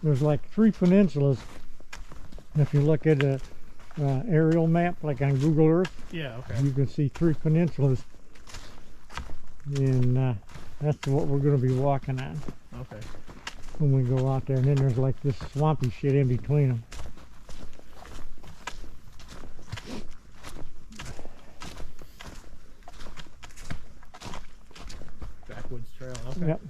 there's like 3 peninsulas. If you look at a aerial map, like on Google Earth, yeah, okay, you can see 3 peninsulas, and that's what we're going to be walking on. Okay. When we go out there, and then there's like this swampy shit in between them. Backwoods trail. Okay. Yep.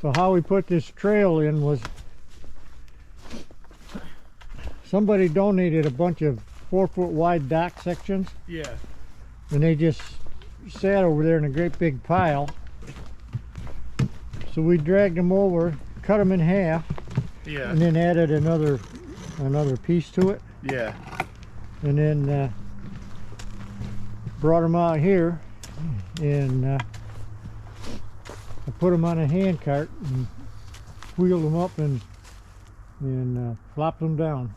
So how we put this trail in was somebody donated a bunch of 4-foot wide dock sections, Yeah. and they just sat over there in a great big pile. So we dragged them over, cut them in half, Yeah. and then added another piece to it, Yeah. and then brought them out here, and I put them on a hand cart and wheeled them up and flopped them down.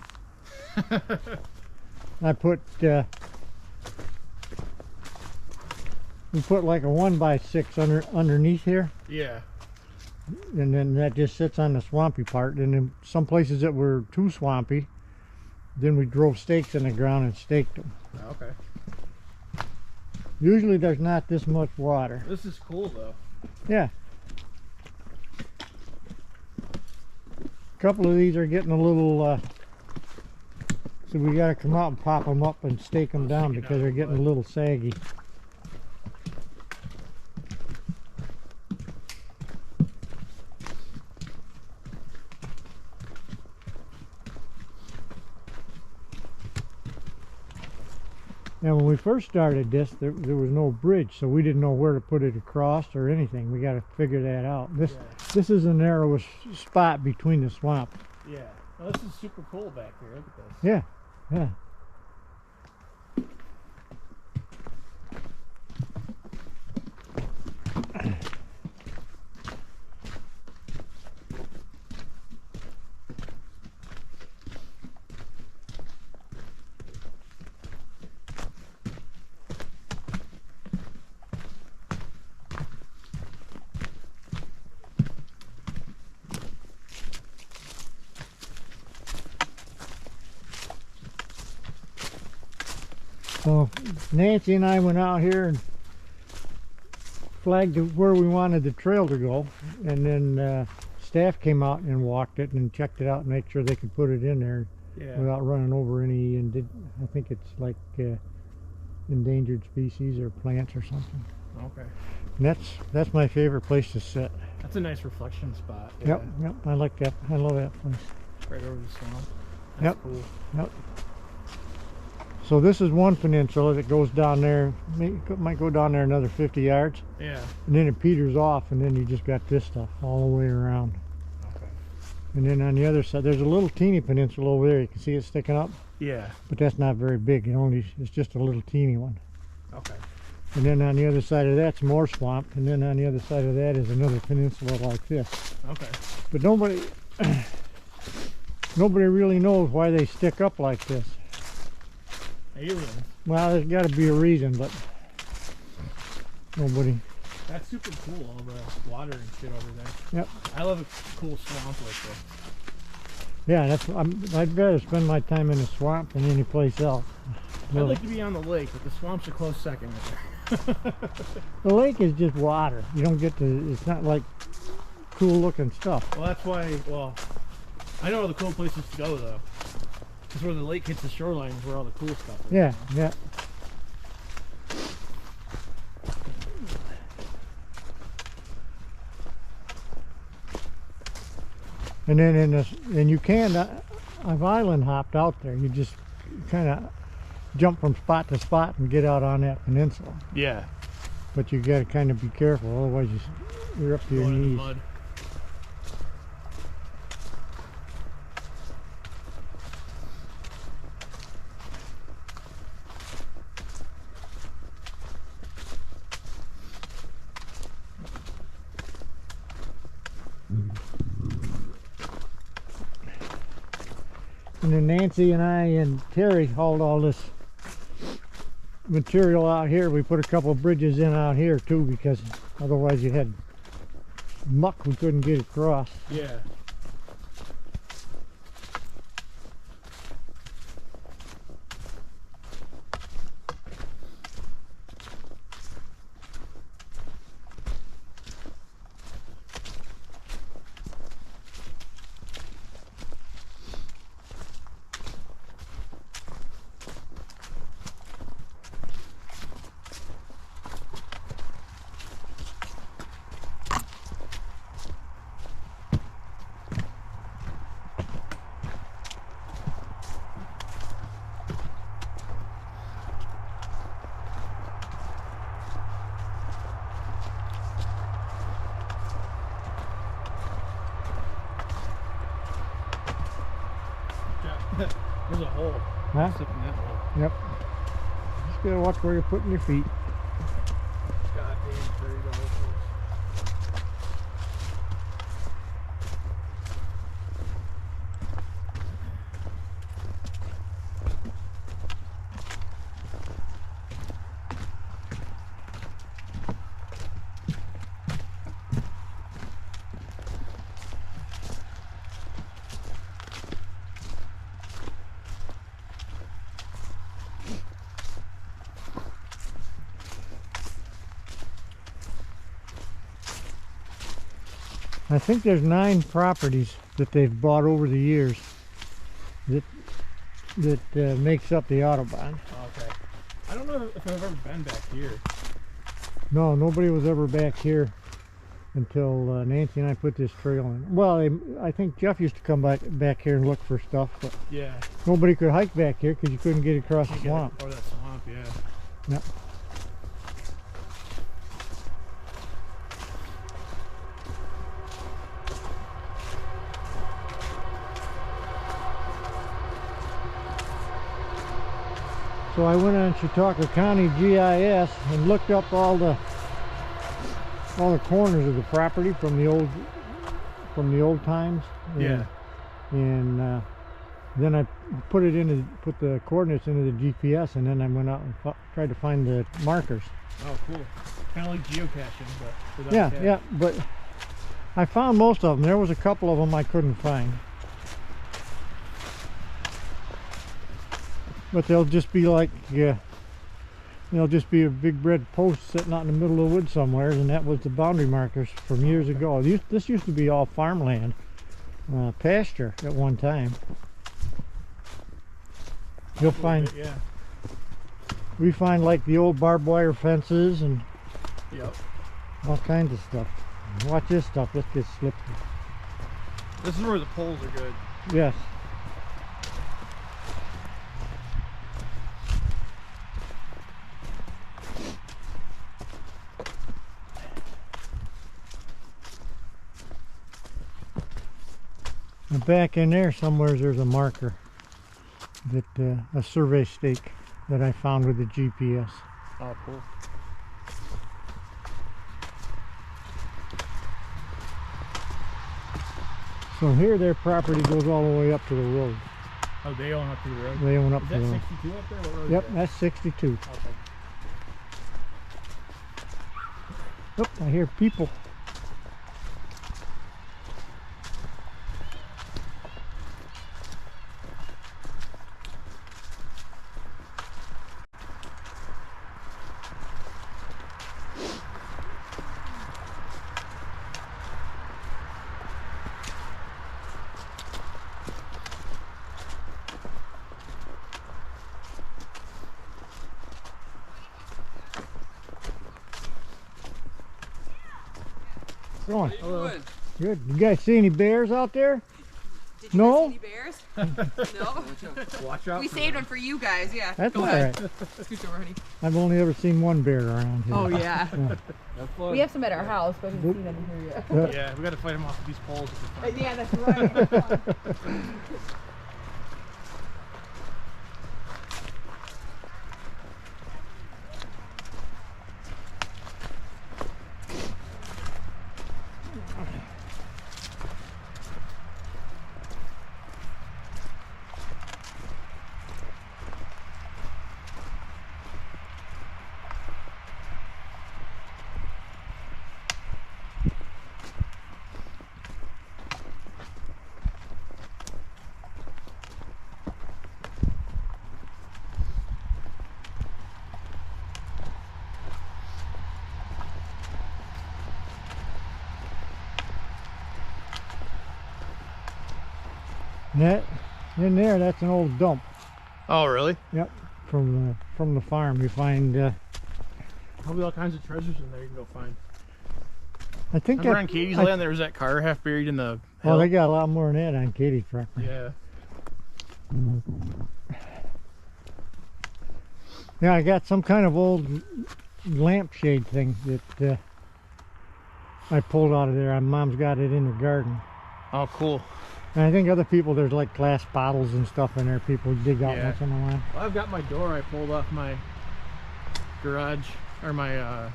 I put we put like a 1x6 underneath here, Yeah. and then that just sits on the swampy part. And in some places that were too swampy, then we drove stakes in the ground and staked them. Okay. Usually there's not this much water. This is cool though. Yeah. A couple of these are getting a little so we got to come out and pop them up and stake them down because they're getting a little saggy. Now when we first started this, there was no bridge, so we didn't know where to put it across or anything. We got to figure that out. This is the narrowest spot between the swamp. Yeah. Well, this is super cool back here. Look at this. Yeah, yeah. So Nancy and I went out here and flagged where we wanted the trail to go, and then staff came out and walked it and checked it out and made sure they could put it in there without running over any. And I think it's like endangered species or plants or something. Okay. And that's my favorite place to sit. That's a nice reflection spot. Yeah. Yep. I like that. I love that place. Right over the swamp. That's Yep. cool. Yep. So this is one peninsula that goes down there, might go down there another 50 yards. Yeah. And then it peters off, and then you just got this stuff all the way around. Okay. And then on the other side, there's a little teeny peninsula over there. You can see it sticking up, Yeah. but that's not very big. It's just a little teeny one. Okay. And then on the other side of that's more swamp, and then on the other side of that is another peninsula like this. Okay. But nobody really knows why they stick up like this. Aliens. Well, there's got to be a reason, but nobody. That's super cool, all the water and shit over there. Yep. I love a cool swamp like this. Yeah, I'd rather spend my time in the swamp than any place else. I'd like to be on the lake, but the swamp's a close second right there. The lake is just water. You don't get to. It's not like cool looking stuff. Well, that's why. Well, I know all the cool places to go though. Because where the lake hits the shoreline is where all the cool stuff is. Yeah, yeah. And then and you can. I've island hopped out there. You just kind of jump from spot to spot and get out on that peninsula. Yeah. But you got to kind of be careful, otherwise you're up to your Going in the knees. mud. And then Nancy and I and Terry hauled all this material out here. We put a couple of bridges in out here too, because otherwise you had muck we couldn't get across. Yeah. There's a hole. Huh? Slip in that hole. Yep. Just gotta watch where you're putting your feet. Goddamn prairie dog holes. I think there's 9 properties that they've bought over the years that makes up the Audubon. Okay. I don't know if I've ever been back here. No, nobody was ever back here until Nancy and I put this trail in. Well, I think Jeff used to come back here and look for stuff, but Yeah. nobody could hike back here because you couldn't get across the swamp. Oh, that swamp, yeah. Yep. So I went on Chautauqua County GIS and looked up all the corners of the property from the old times. Yeah. And then I put the coordinates into the GPS, and then I went out and tried to find the markers. Oh, cool. Kind of like geocaching, but without Yeah, cache. yeah, but I found most of them. There was a couple of them I couldn't find. But they'll just be like, they'll just be a big red post sitting out in the middle of the woods somewhere, and that was the boundary markers from years ago. This used to be all farmland, pasture at one time. You'll find, Yeah. we find like the old barbed wire fences and Yep. all kinds of stuff. Watch this stuff, this gets slippery. This is where the poles are good. Yes. And back in there somewhere there's a marker, that a survey stake that I found with the GPS. Oh, cool. So here their property goes all the way up to the road. Oh, they own up to the road? They own up Is to the that road. 62 up there? What road Yep, is that? that's 62. Okay. Oh, I hear people. Going. How you doing? Good. You guys see any bears out there? Did you No? guys see any bears? No. Watch out. We saved one for you guys, yeah. That's Go all ahead. right. Scoot over, honey. I've only ever seen one bear around here. Oh, yeah. Have fun. We have some at our house, but we haven't seen them here yet. Yeah, we gotta fight them off with these poles at the front. Yeah, that's right. That in there, that's an old dump. Oh, really? Yep, from the farm. You find. Probably all kinds of treasures in there you can go find. I think Remember that. on Katie's land there was that car half buried in the hill? Oh, they got a lot more than that on Katie's property. Yeah. Yeah, I got some kind of old lampshade thing that I pulled out of there. Mom's got it in the garden. Oh, cool. And I think other people, there's like glass bottles and stuff in there people dig out Yeah. once in a while. Well, I've got my door I pulled off my garage, or my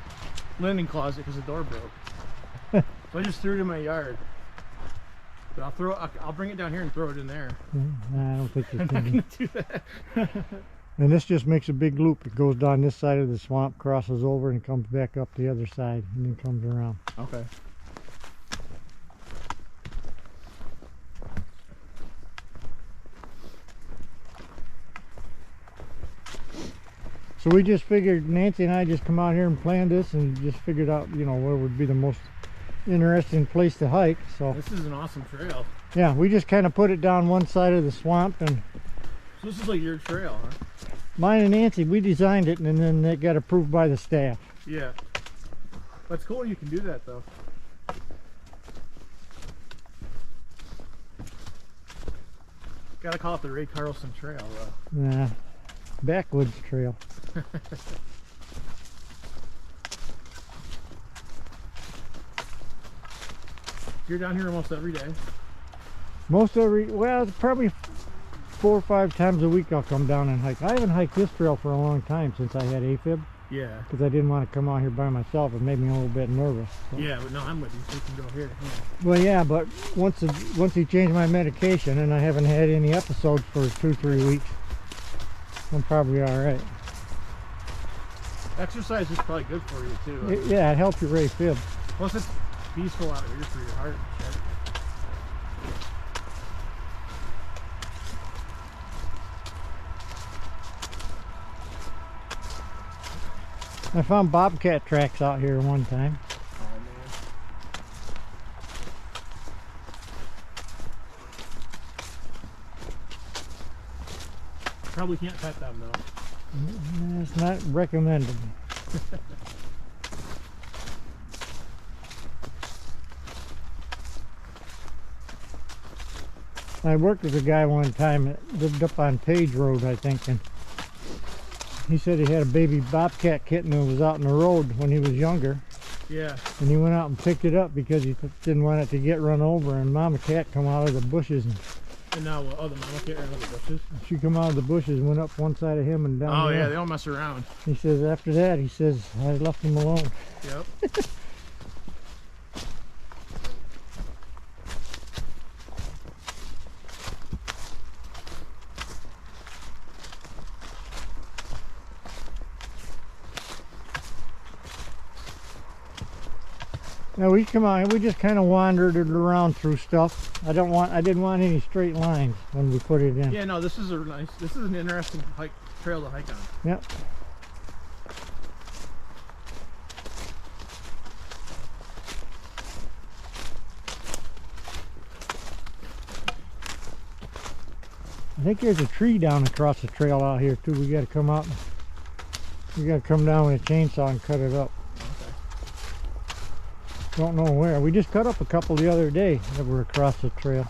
linen closet, because the door broke. So I just threw it in my yard. But I'll bring it down here and throw it in there. Nah, I don't think you I'm not can. gonna do that. And this just makes a big loop. It goes down this side of the swamp, crosses over, and comes back up the other side, and then comes around. Okay. So we just figured, Nancy and I just come out here and planned this and just figured out, you know, where would be the most interesting place to hike. So This is an awesome trail. yeah, we just kind of put it down one side of the swamp, and So this is like your trail, huh? mine and Nancy, we designed it, and then it got approved by the staff. Yeah. That's cool you can do that though. Gotta call it the Ray Carlson Trail though. Nah, Backwoods Trail. You're down here almost every day. Well, probably 4 or 5 times a week I'll come down and hike. I haven't hiked this trail for a long time since I had AFib, Yeah. because I didn't want to come out here by myself. It made me a little bit nervous. So. Yeah, but no, I'm with you. So you can go here. Yeah. Well, yeah, but once he changed my medication and I haven't had any episodes for 2-3 weeks, I'm probably all right. Exercise is probably good for you too. Yeah, it helps your AFib. Plus it's peaceful out here for your heart and shit. I found bobcat tracks out here one time. Oh man. Probably can't pet them though. It's not recommended. I worked with a guy one time that lived up on Page Road, I think, and he said he had a baby bobcat kitten that was out in the road when he was younger, Yeah. and he went out and picked it up because he didn't want it to get run over, and mama cat come out of the bushes, and And now what? Oh, the mama cat ran over the bushes. she come out of the bushes and went up one side of him and down Oh the yeah, other. they don't mess around. He says after that, he says, I left him alone. Yep. Now we come out, we just kind of wandered it around through stuff. I didn't want any straight lines when we put it in. Yeah, no, this is an interesting trail to hike on. Yep. I think there's a tree down across the trail out here too. We got to come out. We got to come down with a chainsaw and cut it up. Don't know where. We just cut up a couple the other day that were across the trail.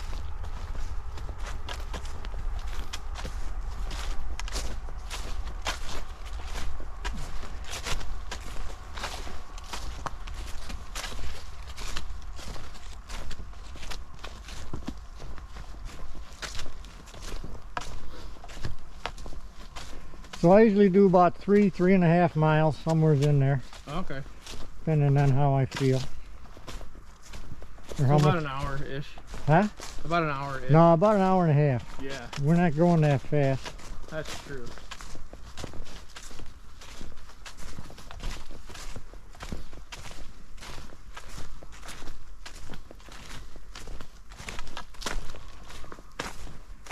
So I usually do about 3.5 miles, somewhere in there, Okay. depending on how I feel. Or So how about much? an hour-ish. Huh? About an hour-ish. No, about an hour and a half. Yeah, We're not going that fast. that's true.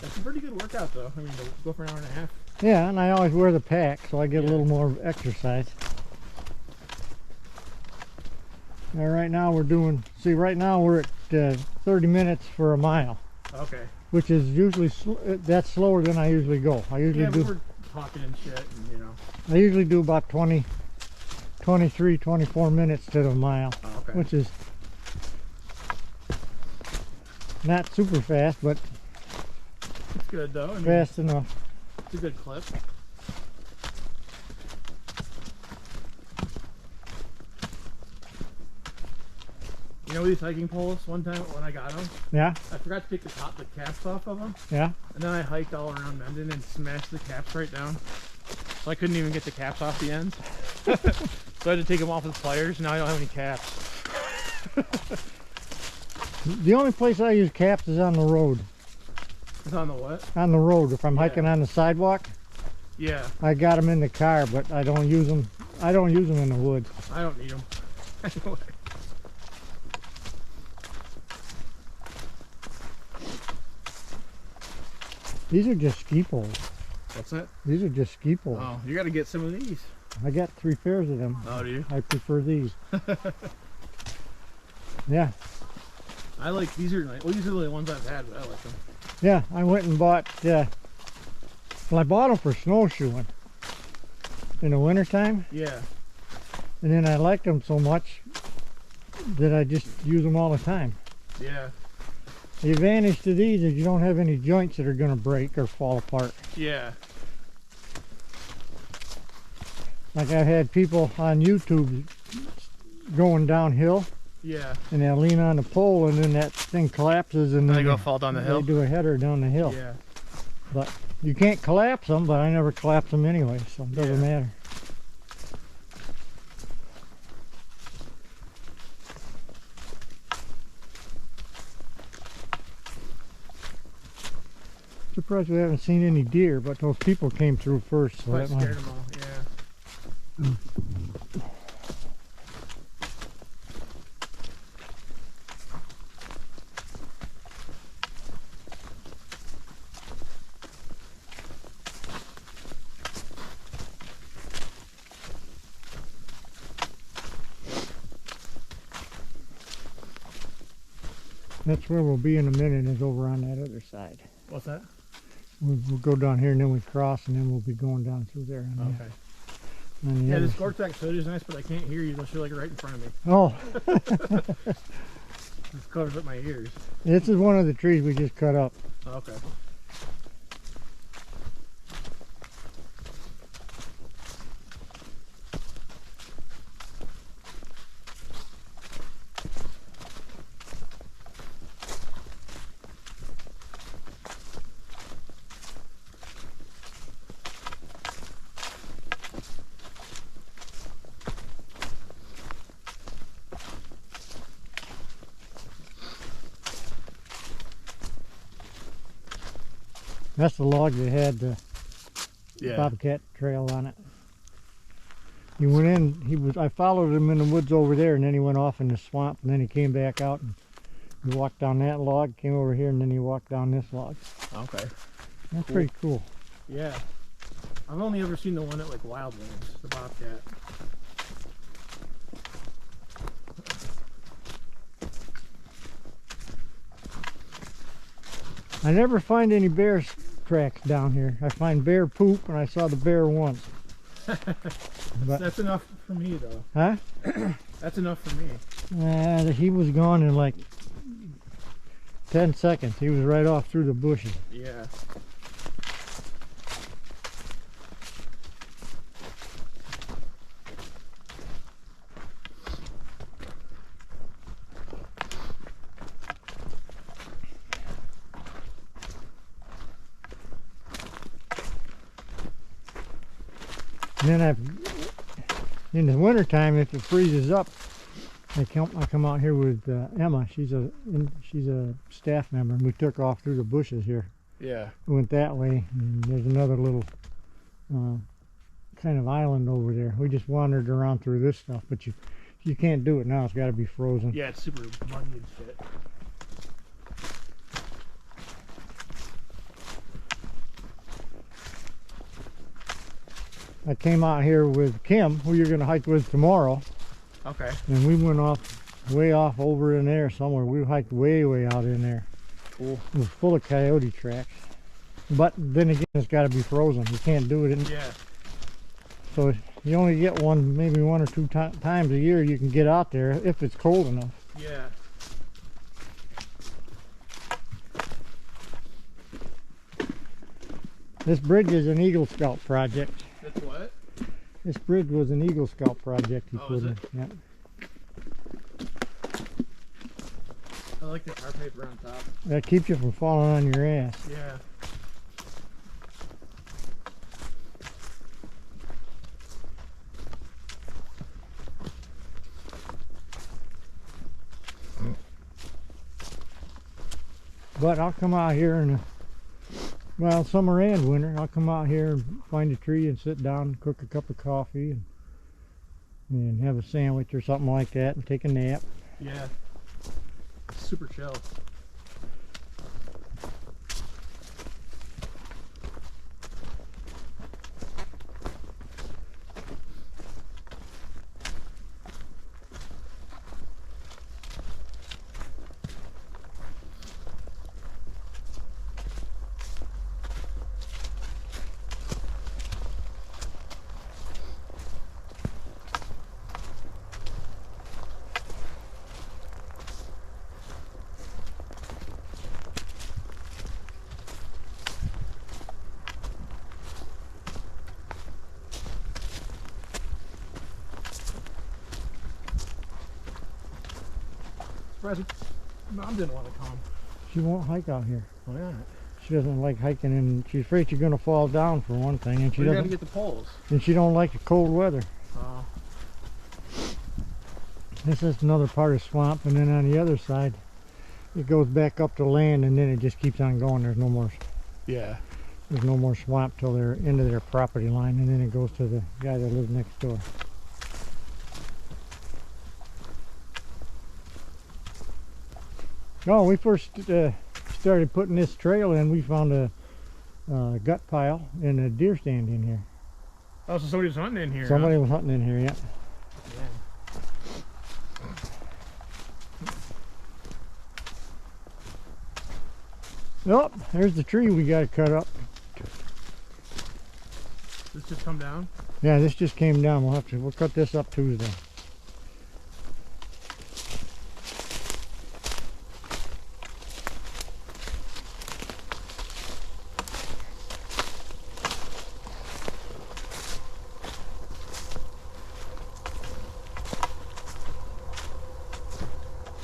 That's a pretty good workout though. I mean, to go for an hour and a half. Yeah, and I always wear the pack, so I get a little more exercise. Now, right now right now we're at 30 minutes for a mile, Okay. which is usually, that's slower than I usually go. I usually Yeah, we do, were talking and shit, and you know. I usually do about 23, 24 minutes to the mile, Oh, okay. which is not super fast, but It's good though. I mean, fast enough. it's a good clip. You know these hiking poles, one time when I got them, Yeah. I forgot to take the caps off of them. Yeah. And then I hiked all around Mendon and smashed the caps right down. So I couldn't even get the caps off the ends. So I had to take them off with pliers. Now I don't have any caps. The only place I use caps is on the road. It's on the what? On the road. If I'm hiking on the sidewalk, Yeah. I got them in the car, but I don't use them. I don't use them in the woods. I don't need them. Anyway. These are just ski poles. What's that? These are just ski poles. Oh, you got to get some of these. I got 3 pairs of them. Oh, do you? I prefer these. Yeah. I like these are nice. Well, these are the only ones I've had, but I like them. Yeah, I went and bought, well, I bought them for snowshoeing in the wintertime, Yeah. and then I liked them so much that I just use them all the time. Yeah. The advantage to these is you don't have any joints that are going to break or fall apart. Yeah. Like I've had people on YouTube going downhill, Yeah. and they'll lean on the pole, and then that thing collapses, and And then they go fall down the hill. they do a header down the hill. Yeah. But you can't collapse them, but I never collapse them anyway, so it doesn't Yeah. matter. Surprised we haven't seen any deer, but those people came through first, so Probably that might. scared them all. Yeah. That's where we'll be in a minute, is over on that other side. What's that? We'll go down here and then we cross, and then we'll be going down through there. On Okay. The, on the Yeah, other this side. Gore-Tex hoodie is nice, but I can't hear you unless you're like right in front of me. Oh, It covers up my ears. this is one of the trees we just cut up. Okay. That's the log that had the Yeah. bobcat trail on it. He went in. I followed him in the woods over there, and then he went off in the swamp, and then he came back out and he walked down that log, came over here, and then he walked down this log. Okay. That's Cool. pretty cool. Yeah. I've only ever seen the one at like Wildlands, the bobcat. I never find any bear tracks down here. I find bear poop, and I saw the bear once. But, That's enough for me, though. huh? That's enough for me. He was gone in like 10 seconds. He was right off through the bushes. Yeah. And then in the wintertime, if it freezes up, I come out here with Emma. She's a staff member, and we took off through the bushes here. Yeah. We went that way, and there's another little kind of island over there. We just wandered around through this stuff, but you can't do it now. It's got to be frozen. Yeah, it's super muddy and shit. I came out here with Kim, who you're going to hike with tomorrow, Okay. and we went way off over in there somewhere. We hiked way out in there. Cool. It was full of coyote tracks. But then again, it's got to be frozen. You can't do it. Yeah. So you only get maybe one or two times a year you can get out there if it's cold enough. Yeah. This bridge is an Eagle Scout project. That's what? This bridge was an Eagle Scout project he Oh, put is in. it? Yeah. like the tar paper on top. That keeps you from falling on your ass. Yeah. But I'll come out here and, well, summer and winter, I'll come out here and find a tree and sit down and cook a cup of coffee and have a sandwich or something like that and take a nap. Yeah. Super chill. Mom didn't want to come. She won't hike out here. Why not? She doesn't like hiking, and she's afraid you're going to fall down for one thing, and she You gotta doesn't. get the poles. And she don't like the cold weather. Oh. This is another part of swamp, and then on the other side, it goes back up to land, and then it just keeps on going. There's no more. Yeah. There's no more swamp till they're into their property line, and then it goes to the guy that lives next door. Oh, we first started putting this trail in, we found a gut pile and a deer stand in here. Oh, so somebody was hunting in here. Somebody was hunting in here, yeah. Oh, there's the tree we got to cut up. This just come down? Yeah, this just came down. We'll cut this up Tuesday.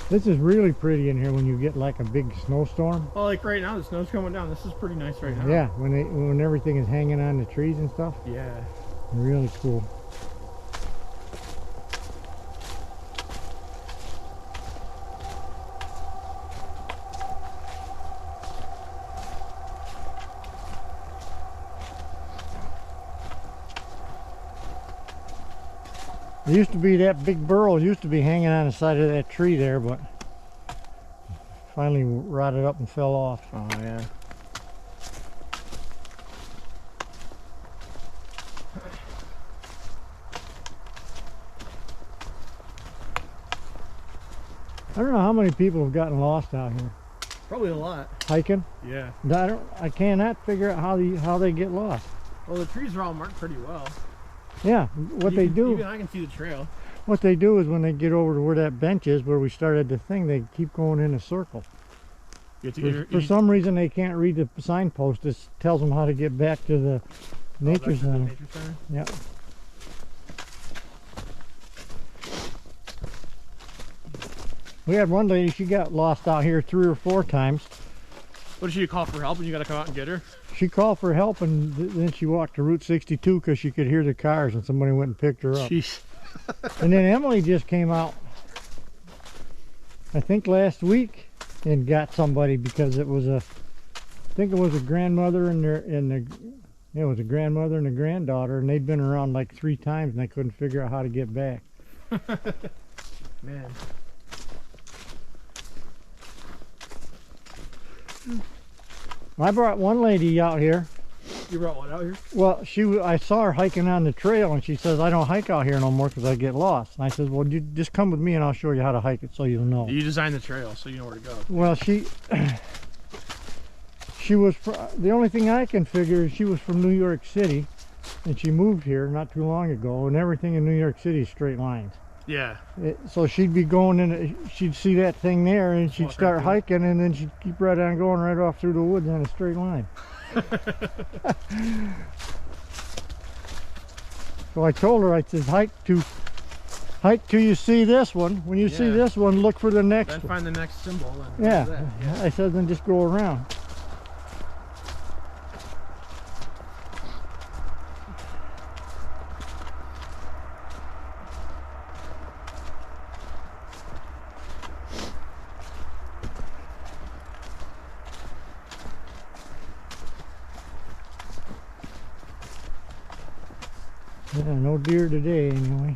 This is really pretty in here when you get like a big snowstorm. Well, like right now, the snow's coming down. This is pretty nice right now. Yeah, when everything is hanging on the trees and stuff. Yeah. Really cool. There used to be that big burl used to be hanging on the side of that tree there, but finally rotted up and fell off. Oh yeah. I don't know how many people have gotten lost out here Probably a lot. hiking. Yeah. I cannot figure out how they get lost. Well, the trees are all marked pretty well. Yeah, Even I can see the trail. what they do is when they get over to where that bench is, where we started the thing, they keep going in a circle. For some reason, they can't read the signpost. It tells them how to get back to the nature center. Yeah. We had one lady, she got lost out here 3 or 4 times. What did she call for help and you got to come out and get her? She called for help, and then she walked to Route 62 because she could hear the cars, and somebody went and picked her up. Jeez. And then Emily just came out, I think last week, and got somebody because it was I think it was a grandmother and it was a grandmother and a granddaughter, and they'd been around like 3 times and they couldn't figure out how to get back. Man. I brought one lady out here. You brought one out here? Well, I saw her hiking on the trail, and she says, I don't hike out here no more because I get lost. And I said, well, you just come with me and I'll show you how to hike it so you'll know. You designed the trail so you know where to go. Well, she was, the only thing I can figure is she was from New York City, and she moved here not too long ago, and everything in New York City is straight lines. Yeah. So she'd be going in, she'd see that thing there, and she'd start hiking, and then she'd keep right on going right off through the woods in a straight line. So I told her, I said, hike to hike till you see this one. When you see Yeah. this one, look for the next Then one. find the next symbol. And Yeah. do that. Yeah. I said then just go around. Yeah, no deer today anyway.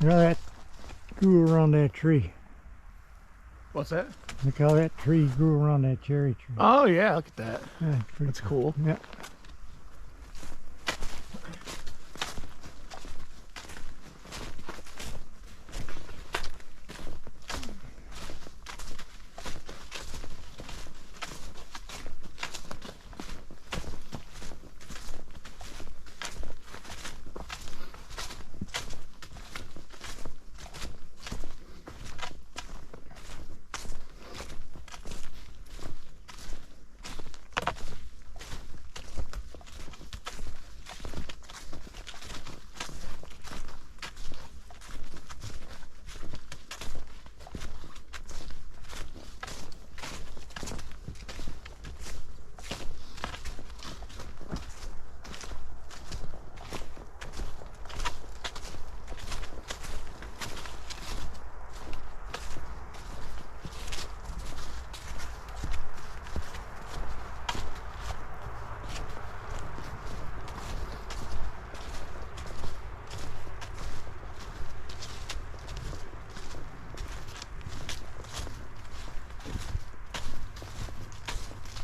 You know that grew around that tree. What's that? Look how that tree grew around that cherry tree. Oh yeah, look at that. Yeah, pretty That's cool. Yeah.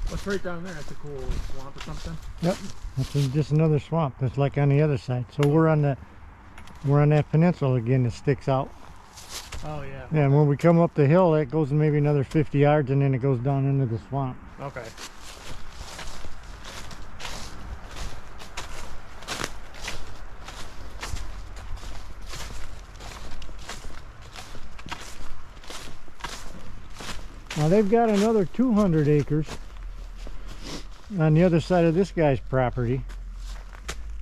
What's right down there? That's a cool swamp or something. Yep. That's just another swamp. That's like on the other side. So we're on that peninsula again that sticks out. Oh yeah. Yeah, and when we come up the hill, it goes maybe another 50 yards and then it goes down into the swamp. Okay. Now they've got another 200 acres on the other side of this guy's property,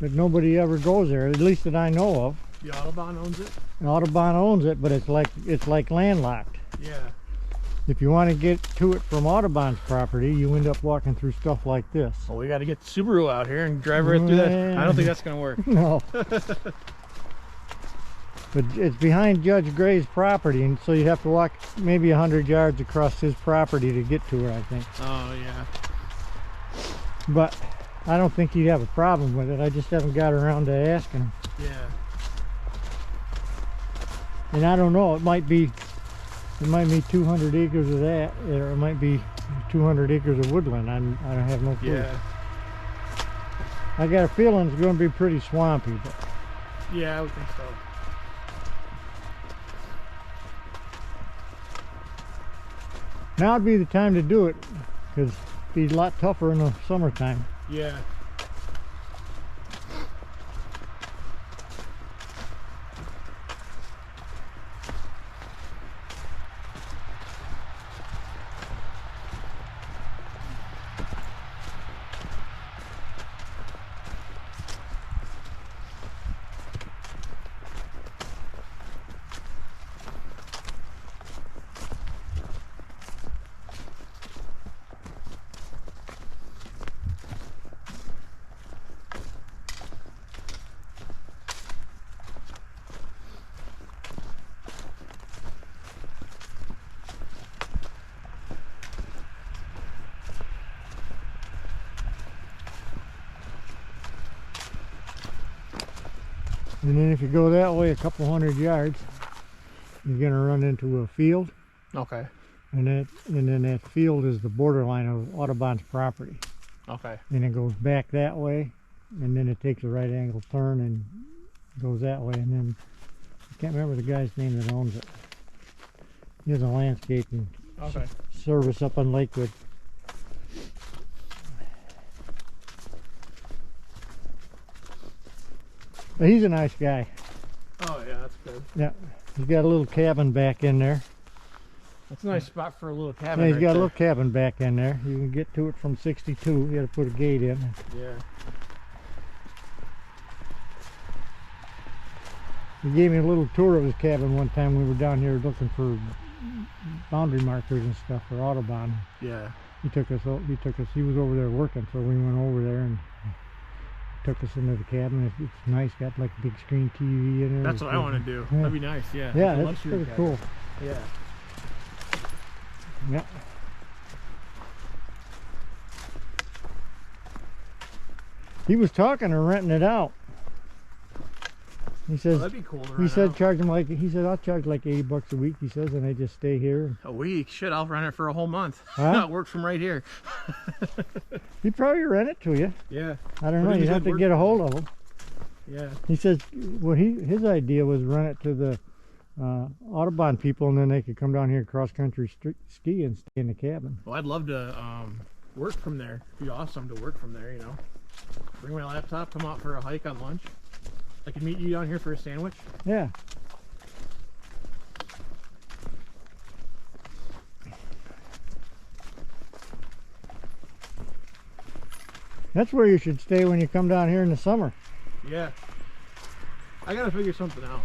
but nobody ever goes there, at least that I know of. The Audubon owns it? Audubon owns it, but it's like landlocked. Yeah. If you want to get to it from Audubon's property, you end up walking through stuff like this. Well, we got to get the Subaru out here and drive right through that. I don't think that's going to work. No. But it's behind Judge Gray's property, and so you'd have to walk maybe 100 yards across his property to get to it, I think. Oh, yeah. But I don't think he'd have a problem with it. I just haven't got around to asking him. Yeah. And I don't know, it might be 200 acres of that, or it might be 200 acres of woodland. I don't have no clue. Yeah. I got a feeling it's going to be pretty swampy, but Yeah, I would think so. now would be the time to do it, because it'd be a lot tougher in the summertime. Yeah. And then if you go that way a couple hundred yards, you're going to run into a field. Okay. and then that field is the borderline of Audubon's property. Okay. And it goes back that way, and then it takes a right angle turn and goes that way, and then I can't remember the guy's name that owns it. He has a landscaping service up on Lakewood. But he's a nice guy. Oh yeah, that's good. Yeah, he's got a little cabin back in there. That's a nice spot for a little cabin. Yeah, he's got a little cabin back in there. You can get to it from 62. You got to put a gate in. Yeah. He gave me a little tour of his cabin one time. We were down here looking for boundary markers and stuff for Audubon. Yeah. He took us. He was over there working, so we went over there and took us into the cabin. It's nice. Got like a big screen TV in there. That's what I want to do. Yeah. That'd be nice. Yeah. Yeah, Like a that's luxury pretty cabin. cool. Yeah. Yeah. He was talking of renting it out. He says, that'd be cool to he rent said out. charge him like, he said I'll charge like $80 a week. He says, and I just stay here. A week? Shit, I'll rent it for a whole month. Huh? Work from right here. He'd probably rent it to you. Yeah. I don't But know. if You'd he's have good to get a hold of him. Yeah. He says, well, his idea was rent it to the Audubon people, and then they could come down here cross country ski and stay in the cabin. Well, I'd love to work from there. It'd be awesome to work from there, you know. Bring my laptop, come out for a hike on lunch. I could meet you down here for a sandwich. Yeah. That's where you should stay when you come down here in the summer. Yeah. I gotta figure something out.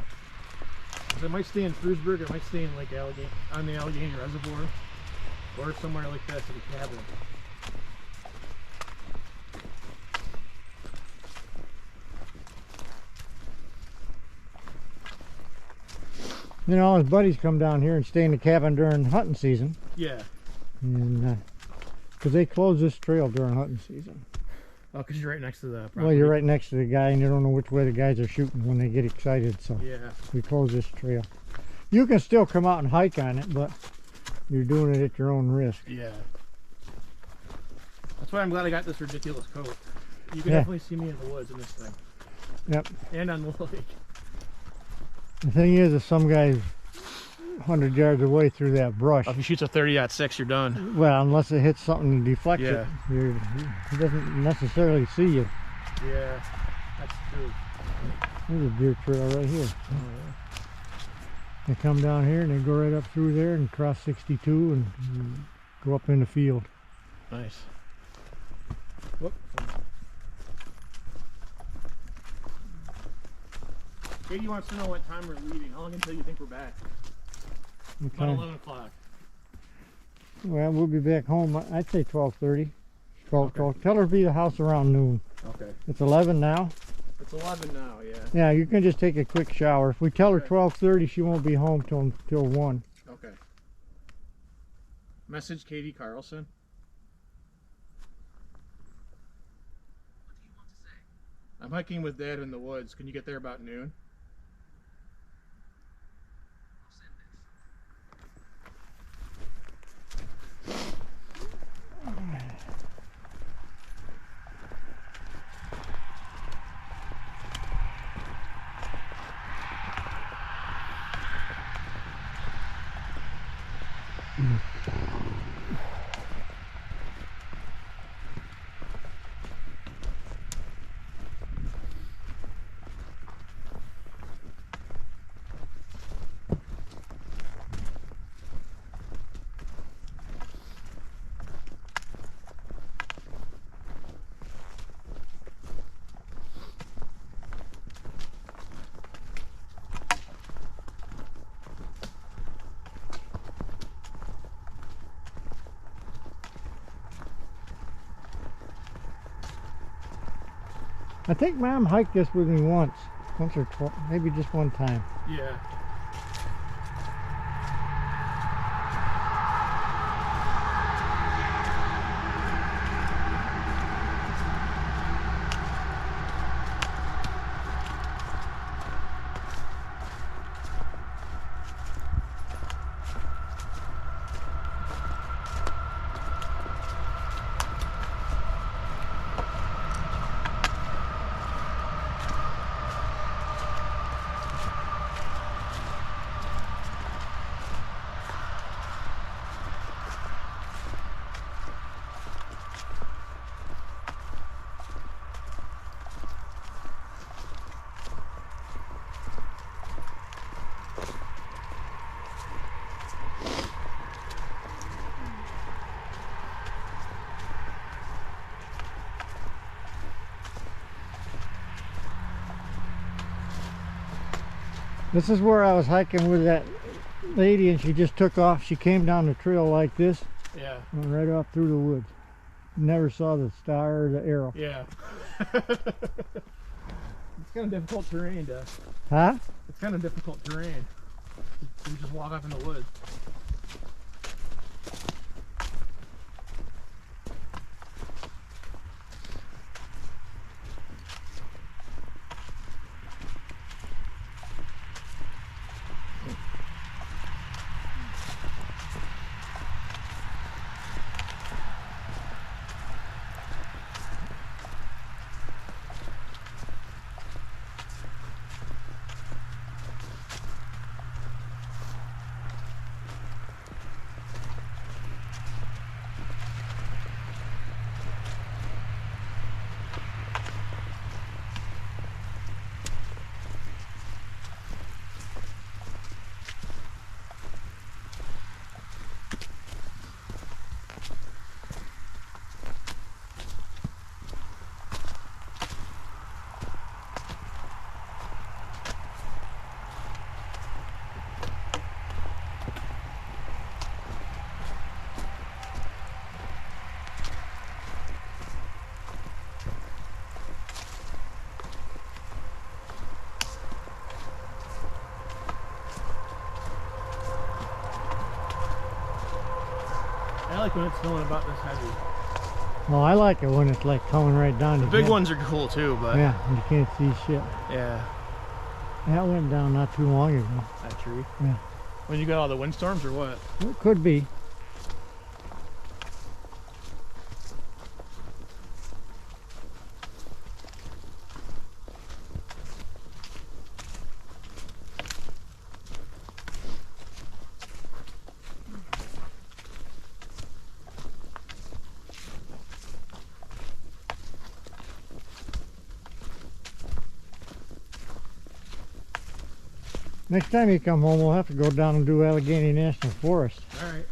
'Cause I might stay in Frewsburg, I might stay in Lake Allegheny, on the Allegheny Reservoir, or somewhere like this in a cabin. You know, his buddies come down here and stay in the cabin during hunting season. Yeah. And because they close this trail during hunting season. Oh, because you're right next to the property. Well, you're right next to the guy, and you don't know which way the guys are shooting when they get excited, so Yeah. we close this trail. You can still come out and hike on it, but you're doing it at your own risk. Yeah. That's why I'm glad I got this ridiculous coat. You can Yeah. definitely see me in the woods in this thing. Yep. And on the lake. The thing is, if some guy's 100 yards away through that brush, If he shoots a 30-06, you're done. well, unless it hits something to deflect it, Yeah. he doesn't necessarily see you. Yeah. That's true. There's a deer trail right here. Oh, yeah. They come down here and they go right up through there and cross 62 and go up in the field. Nice. Whoop. Katie wants to know what time we're leaving. How long until you think we're back? About 11 o'clock. Well, we'll be back home. I'd say 12:30. 12, Okay. 12. Tell her to be the house around noon. Okay. It's 11 now. It's 11 now, yeah. Yeah, you can just take a quick shower. If we tell her Okay. 12:30, she won't be home till 1. Okay. Message Katie Carlson. What do you want to say? I'm hiking with Dad in the woods. Can you get there about noon? I think Mom hiked this with me once or twice, maybe just one time. Yeah. This is where I was hiking with that lady, and she just took off. She came down the trail like this, Yeah. went right off through the woods. Never saw the star or the arrow. Yeah. It's kind of difficult terrain, to. Huh? It's kind of difficult terrain. You just walk off in the woods. I like when it's snowing about this heavy. Well, I like it when it's like coming right down. The big ones are cool too, but yeah, you can't see shit. Yeah. That went down not too long ago. That tree. Yeah. When you got all the windstorms or what? It could be. Next time you come home, we'll have to go down and do Allegheny National Forest. All right.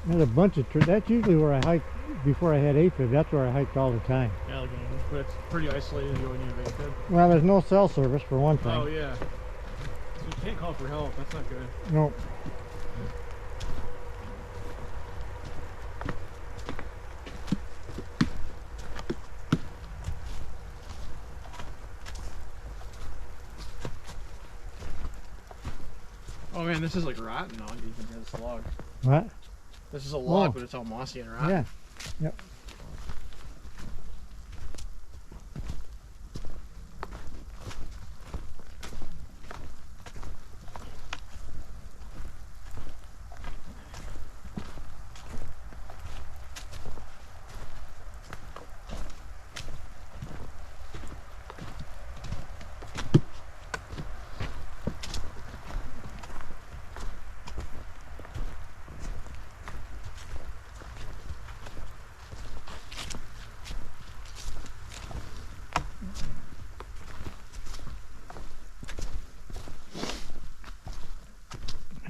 There's a bunch of trees. That's usually where I hike before I had AFib. That's where I hiked all the time. Allegheny, but it's pretty isolated when you have AFib. Well, there's no cell service for one thing. Oh yeah. So you can't call for help. That's not good. Nope. Oh man, this is like rotten now. You can hear this log. What? This is a log, Oh. but it's all mossy and rotten. Yeah. Yep.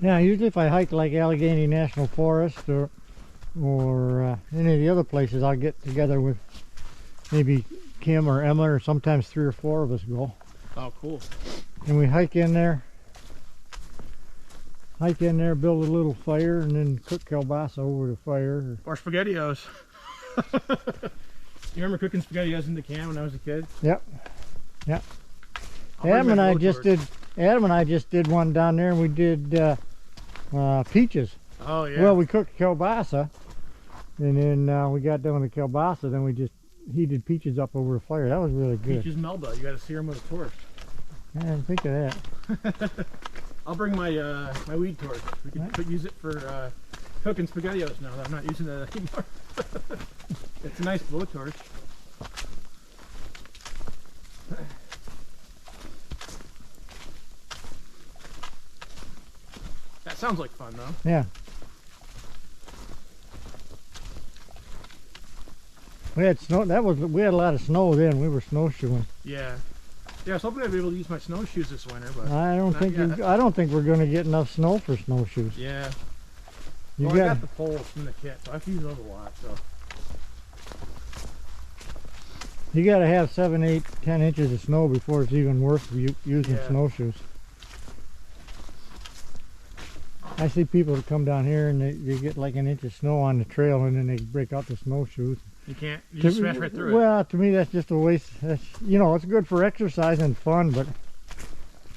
Now, usually if I hike like Allegheny National Forest or any of the other places, I'll get together with maybe Kim or Emma, or sometimes 3 or 4 of us go. Oh, cool. And we hike in there, build a little fire, and then cook kielbasa over the fire. Or SpaghettiOs. You remember cooking SpaghettiOs in the can when I was a kid? Yep. Yep. I'll bring Adam my and I blowtorch. just did one down there, and we did peaches. Oh yeah. Well, we cooked kielbasa, and then we got done with the kielbasa, then we just heated peaches up over the fire. That was really good. Peaches Melba. You got to sear them with a torch. I didn't think of that. I'll bring my my weed torch. We can use it for cooking SpaghettiOs now that I'm not using it anymore. It's a nice blowtorch. That sounds like fun though. Yeah. We had snow. We had a lot of snow then. We were snowshoeing. Yeah. Yeah, I was hoping I'd be able to use my snowshoes this winter, but I don't not think yet. I don't think we're gonna get enough snow for snowshoes. Yeah. You Well, I got got the poles from the kit, so I have to use those a lot. So you got to have 7, 8, 10 inches of snow before it's even worth using Yeah. snowshoes. I see people that come down here and they get like an inch of snow on the trail and then they break out the snowshoes. you can't. You just smash right through it. Well, to me that's just a waste. That's, you know, it's good for exercise and fun, but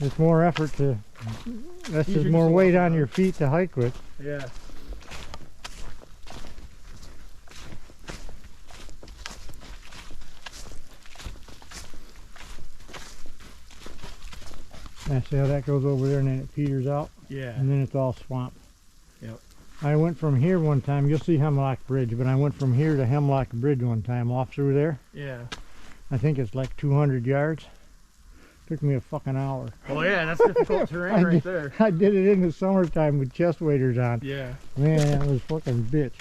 it's more effort to. That's Easier just just more to weight walk on around. your feet to hike with. Yeah. I see how that goes over there and then it peters out Yeah. and then it's all swamp. Yep. I went from here one time, you'll see Hemlock Bridge, but I went from here to Hemlock Bridge one time off through there. Yeah. I think it's like 200 yards. Took me a fucking hour. Well, yeah, that's difficult terrain right there. I did it in the summertime with chest waders on. Yeah. Man, that was fucking bitch.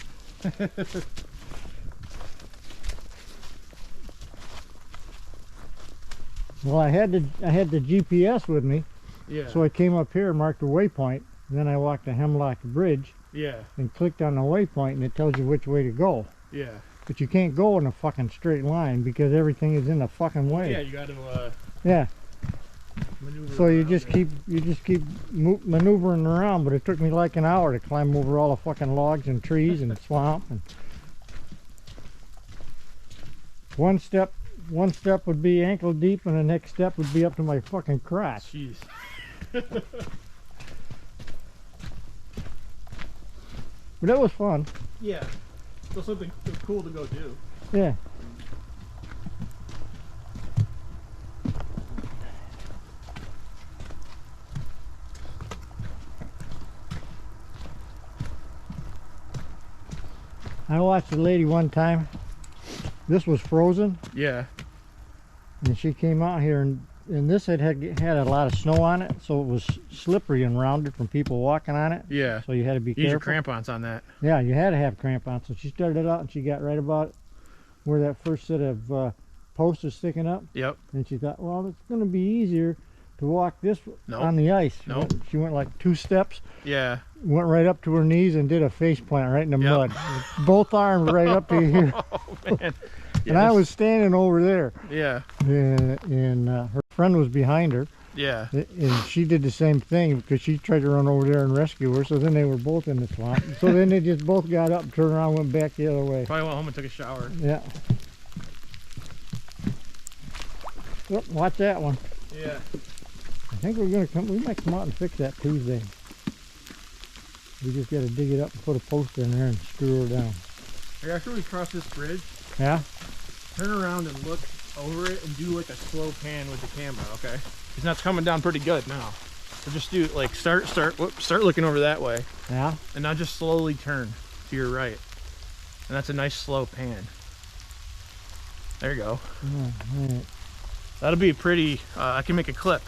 Well, I had the GPS with me, Yeah. so I came up here and marked a waypoint. And then I walked to Hemlock Bridge Yeah. and clicked on the waypoint, and it tells you which way to go. Yeah. But you can't go in a fucking straight line because everything is in the fucking way. Yeah, you got to Yeah. maneuver. So you around just it. keep maneuvering around, but it took me like an hour to climb over all the fucking logs and trees and swamp. And one step would be ankle deep, and the next step would be up to my fucking crotch. Jeez. But it was fun. Yeah. Still something cool to go do. Yeah. I watched a lady one time. This was frozen, Yeah. and she came out here, and this had a lot of snow on it, so it was slippery and rounded from people walking on it. Yeah. So you had to be Use your careful. crampons on that. Yeah, you had to have crampons. So she started out, and she got right about where that first set of posts is sticking up, Yep. and she thought, well, it's going to be easier to walk this Nope. on the ice. Nope. She went like 2 steps, Yeah. went right up to her knees, and did a face plant right in the Yep. mud. Both arms right up to here. Oh man. And I was standing over there, Yeah. and her friend was behind her, Yeah. and she did the same thing because she tried to run over there and rescue her. So then they were both in the swamp. So then they just both got up, turned around, went back the other way. Probably went home and took a shower. Yeah. Yep, watch that one. Yeah. I think we're gonna come. We might come out and fix that Tuesday. We just got to dig it up and put a post in there and screw her down. Hey, after we cross this bridge, Yeah. turn around and look over it and do like a slow pan with the camera, okay? Because that's coming down pretty good now. So just do like start looking over that way, Yeah. and now just slowly turn to your right, and that's a nice slow pan. There you go. Oh, right. That'll be pretty. I can make a clip.